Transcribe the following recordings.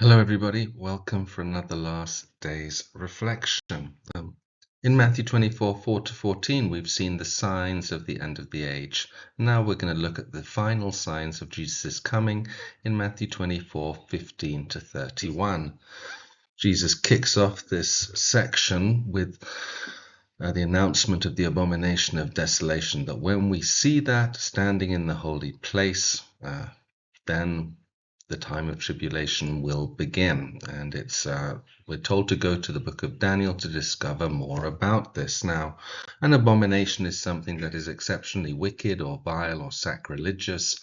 Hello, everybody. Welcome for another last day's reflection. In Matthew 24, 4-14, we've seen the signs of the end of the age. Now we're going to look at the final signs of Jesus' coming in Matthew 24, 15-31. Jesus kicks off this section with the announcement of the abomination of desolation, that when we see that standing in the holy place, then the time of tribulation will begin. And we're told to go to the book of Daniel to discover more about this. Now, an abomination is something that is exceptionally wicked or vile or sacrilegious.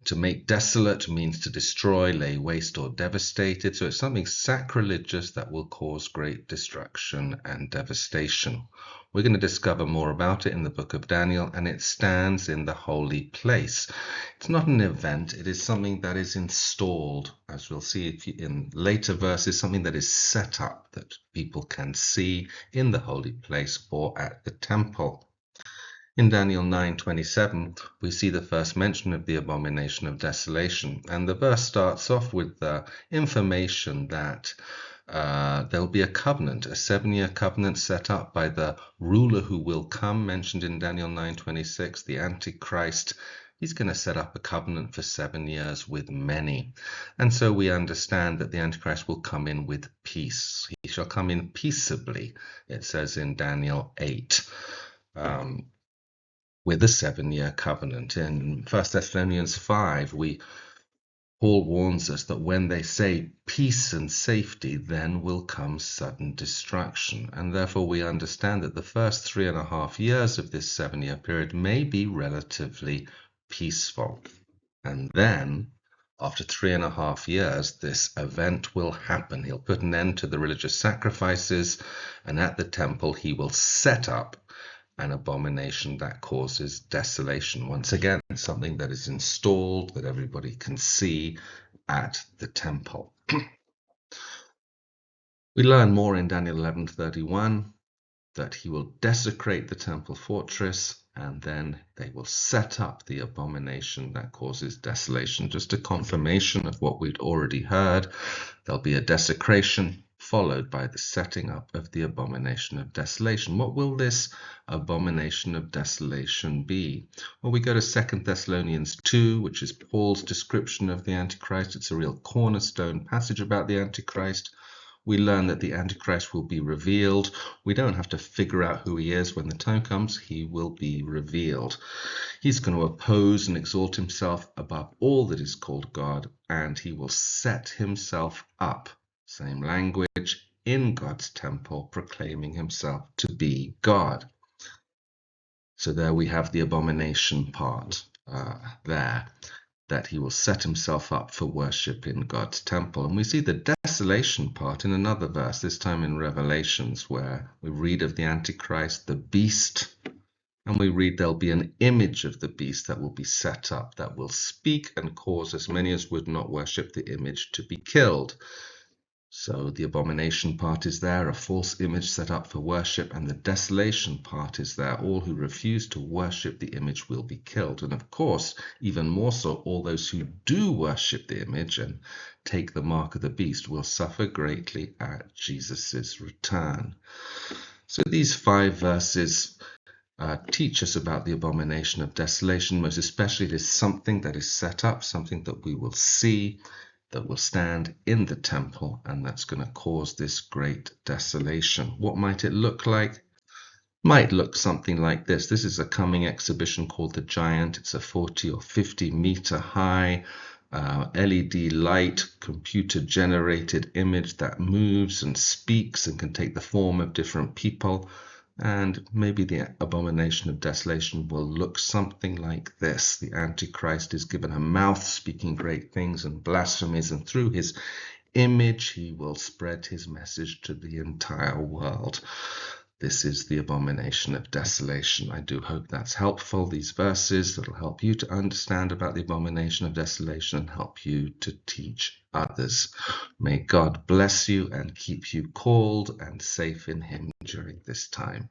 To make desolate means to destroy, lay waste, or devastate it. So it's something sacrilegious that will cause great destruction and devastation. We're going to discover more about it in the book of Daniel, and it stands in the holy place. It's not an event, it is something that is installed, as we'll see in later verses, something that is set up that people can see in the holy place or at the temple. In Daniel 9:27, we see the first mention of the abomination of desolation, and the verse starts off with the information that there will be a covenant, a 7-year covenant set up by the ruler who will come, mentioned in Daniel 9:26, the Antichrist. He's going to set up a covenant for 7 years with many. And so we understand that the Antichrist will come in with peace. He shall come in peaceably, it says in Daniel 8. With a 7-year covenant. In 1 Thessalonians 5, Paul warns us that when they say peace and safety, then will come sudden destruction. And therefore we understand that the first 3.5 years of this 7-year period may be relatively peaceful. And then, after 3.5 years, this event will happen. He'll put an end to the religious sacrifices, and at the temple he will set up an abomination that causes desolation. Once again, something that is installed, that everybody can see at the temple. We learn more in Daniel 11:31 that he will desecrate the temple fortress, and then they will set up the abomination that causes desolation. Just a confirmation of what we'd already heard. There'll be a desecration followed by the setting up of the abomination of desolation. What will this abomination of desolation be? Well, we go to 2 Thessalonians 2, which is Paul's description of the Antichrist. It's a real cornerstone passage about the Antichrist. We learn that the Antichrist will be revealed. We don't have to figure out who he is. When the time comes, he will be revealed. He's going to oppose and exalt himself above all that is called God, and he will set himself up, same language, in God's temple, proclaiming himself to be God. So there we have the abomination part there, that he will set himself up for worship in God's temple. And we see the desolation part in another verse, this time in Revelations, where we read of the Antichrist, the beast, and we read there'll be an image of the beast that will be set up, that will speak and cause as many as would not worship the image to be killed. So the abomination part is there, a false image set up for worship, and the desolation part is there. All who refuse to worship the image will be killed. And of course, even more so, all those who do worship the image and take the mark of the beast will suffer greatly at Jesus' return. So these 5 verses teach us about the abomination of desolation. Most especially, it is something that is set up, something that we will see, that will stand in the temple, and that's going to cause this great desolation. What might it look like? Might look something like this. This is a coming exhibition called The Giant. It's a 40 or 50 meter high LED light, computer generated image that moves and speaks and can take the form of different people. And maybe the abomination of desolation will look something like this. The Antichrist is given a mouth speaking great things and blasphemies, and through his image he will spread his message to the entire world. This is the abomination of desolation. I do hope that's helpful, these verses. That'll help you to understand about the abomination of desolation and help you to teach others. May God bless you and keep you called and safe in him during this time.